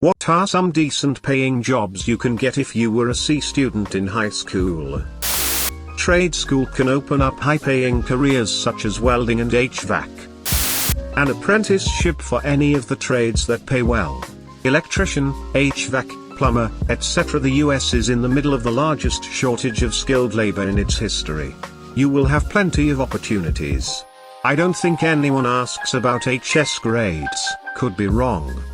What are some decent paying jobs you can get if you were a C student in high school? Trade school can open up high paying careers such as welding and HVAC. An apprenticeship for any of the trades that pay well. Electrician, HVAC, plumber, etc. The US is in the middle of the largest shortage of skilled labor in its history. You will have plenty of opportunities. I don't think anyone asks about HS grades, could be wrong.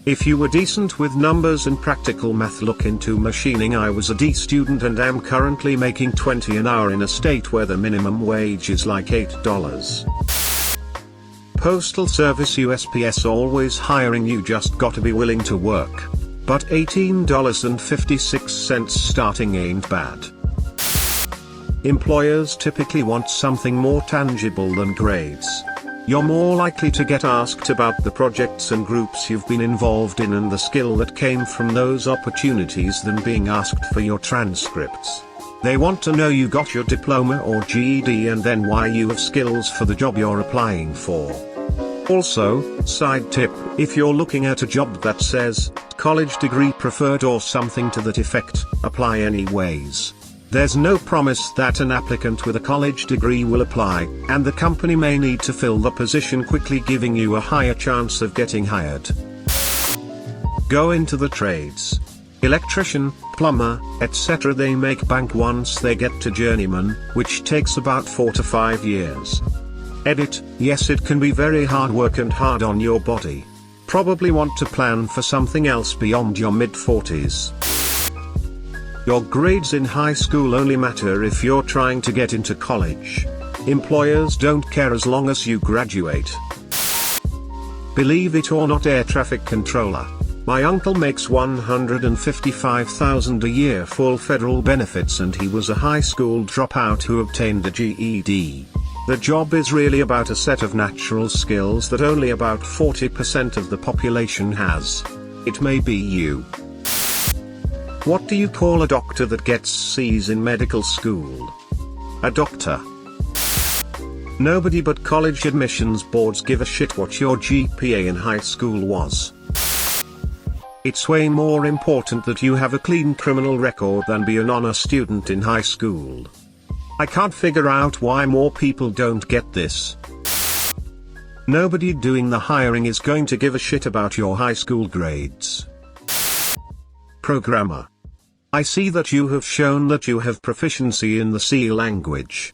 If you were decent with numbers and practical math, look into machining. I was a D student and am currently making $20 an hour in a state where the minimum wage is like $8. Postal Service USPS always hiring, you just gotta be willing to work. But $18.56 starting ain't bad. Employers typically want something more tangible than grades. You're more likely to get asked about the projects and groups you've been involved in and the skill that came from those opportunities than being asked for your transcripts. They want to know you got your diploma or GED and then why you have skills for the job you're applying for. Also, side tip, if you're looking at a job that says, college degree preferred or something to that effect, apply anyways. There's no promise that an applicant with a college degree will apply, and the company may need to fill the position quickly, giving you a higher chance of getting hired. Go into the trades. Electrician, plumber, etc. They make bank once they get to journeyman, which takes about 4 to 5 years. Edit, yes, it can be very hard work and hard on your body. Probably want to plan for something else beyond your mid-40s. Your grades in high school only matter if you're trying to get into college. Employers don't care as long as you graduate. Believe it or not, air traffic controller. My uncle makes $155,000 a year, full federal benefits, and he was a high school dropout who obtained a GED. The job is really about a set of natural skills that only about 40% of the population has. It may be you. What do you call a doctor that gets C's in medical school? A doctor. Nobody but college admissions boards give a shit what your GPA in high school was. It's way more important that you have a clean criminal record than be an honor student in high school. I can't figure out why more people don't get this. Nobody doing the hiring is going to give a shit about your high school grades. Programmer. I see that you have shown that you have proficiency in the C language.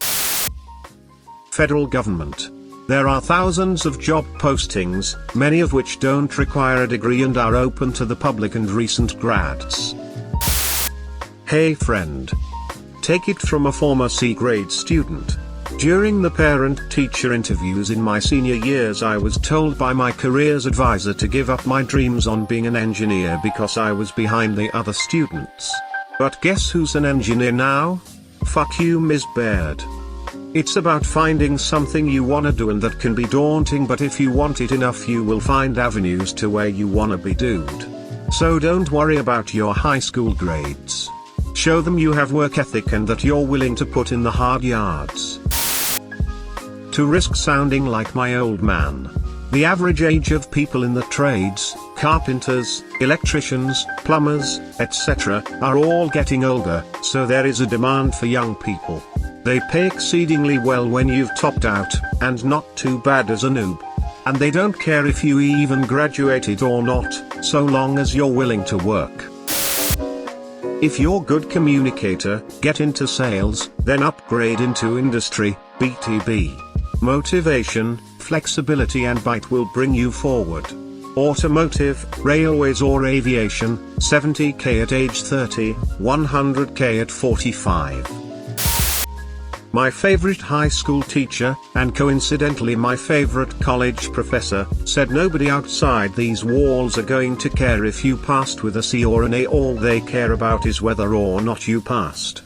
Federal government. There are thousands of job postings, many of which don't require a degree and are open to the public and recent grads. Hey friend. Take it from a former C-grade student. During the parent-teacher interviews in my senior years, I was told by my careers advisor to give up my dreams on being an engineer because I was behind the other students. But guess who's an engineer now? Fuck you, Ms. Baird. It's about finding something you wanna do, and that can be daunting, but if you want it enough you will find avenues to where you wanna be, dude. So don't worry about your high school grades. Show them you have work ethic and that you're willing to put in the hard yards. To risk sounding like my old man. The average age of people in the trades, carpenters, electricians, plumbers, etc., are all getting older, so there is a demand for young people. They pay exceedingly well when you've topped out, and not too bad as a noob. And they don't care if you even graduated or not, so long as you're willing to work. If you're a good communicator, get into sales, then upgrade into industry, BTB. Motivation, flexibility and bite will bring you forward. Automotive, railways or aviation, 70k at age 30, 100k at 45. My favorite high school teacher, and coincidentally my favorite college professor, said nobody outside these walls are going to care if you passed with a C or an A. All they care about is whether or not you passed.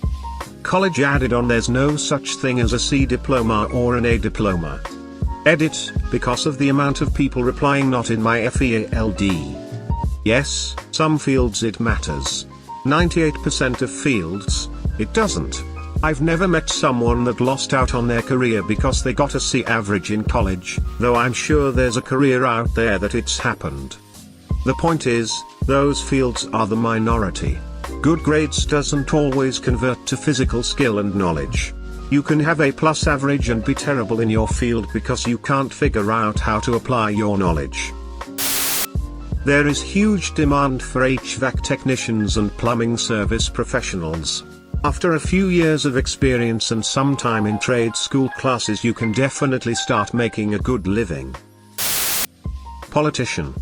College added on, there's no such thing as a C diploma or an A diploma. Edit, because of the amount of people replying not in my field. Yes, some fields it matters. 98% of fields, it doesn't. I've never met someone that lost out on their career because they got a C average in college, though I'm sure there's a career out there that it's happened. The point is, those fields are the minority. Good grades doesn't always convert to physical skill and knowledge. You can have A+ average and be terrible in your field because you can't figure out how to apply your knowledge. There is huge demand for HVAC technicians and plumbing service professionals. After a few years of experience and some time in trade school classes, you can definitely start making a good living. Politician.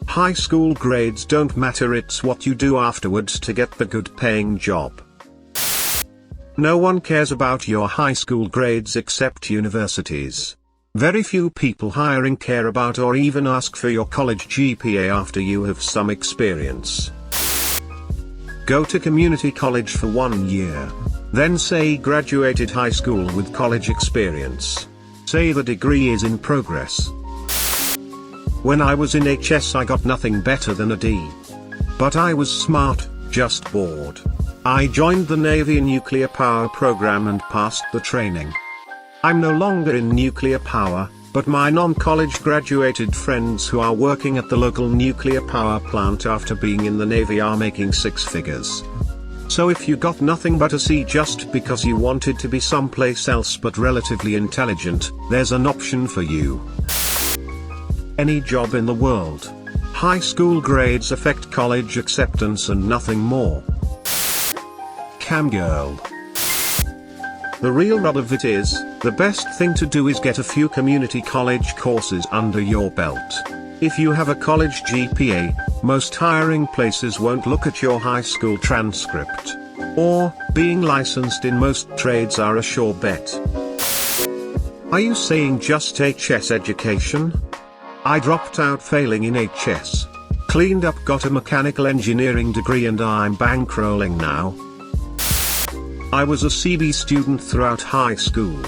High school grades don't matter, it's what you do afterwards to get the good paying job. No one cares about your high school grades except universities. Very few people hiring care about or even ask for your college GPA after you have some experience. Go to community college for 1 year. Then say graduated high school with college experience. Say the degree is in progress. When I was in HS I got nothing better than a D. But I was smart, just bored. I joined the Navy nuclear power program and passed the training. I'm no longer in nuclear power, but my non-college graduated friends who are working at the local nuclear power plant after being in the Navy are making 6 figures. So if you got nothing but a C just because you wanted to be someplace else but relatively intelligent, there's an option for you. Any job in the world. High school grades affect college acceptance and nothing more. Cam girl. The real rub of it is, the best thing to do is get a few community college courses under your belt. If you have a college GPA, most hiring places won't look at your high school transcript. Or, being licensed in most trades are a sure bet. Are you saying just HS education? I dropped out failing in HS. Cleaned up, got a mechanical engineering degree and I'm bankrolling now. I was a CB student throughout high school.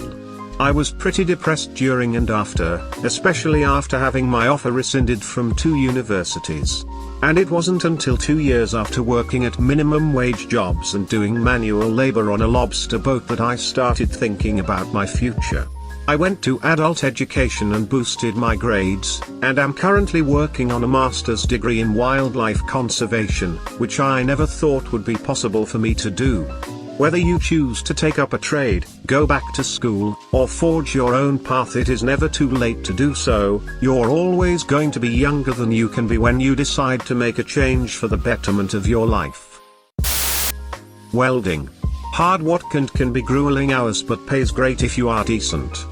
I was pretty depressed during and after, especially after having my offer rescinded from 2 universities. And it wasn't until 2 years after working at minimum wage jobs and doing manual labor on a lobster boat that I started thinking about my future. I went to adult education and boosted my grades, and am currently working on a master's degree in wildlife conservation, which I never thought would be possible for me to do. Whether you choose to take up a trade, go back to school, or forge your own path, it is never too late to do so. You're always going to be younger than you can be when you decide to make a change for the betterment of your life. Welding. Hard work and can be grueling hours but pays great if you are decent.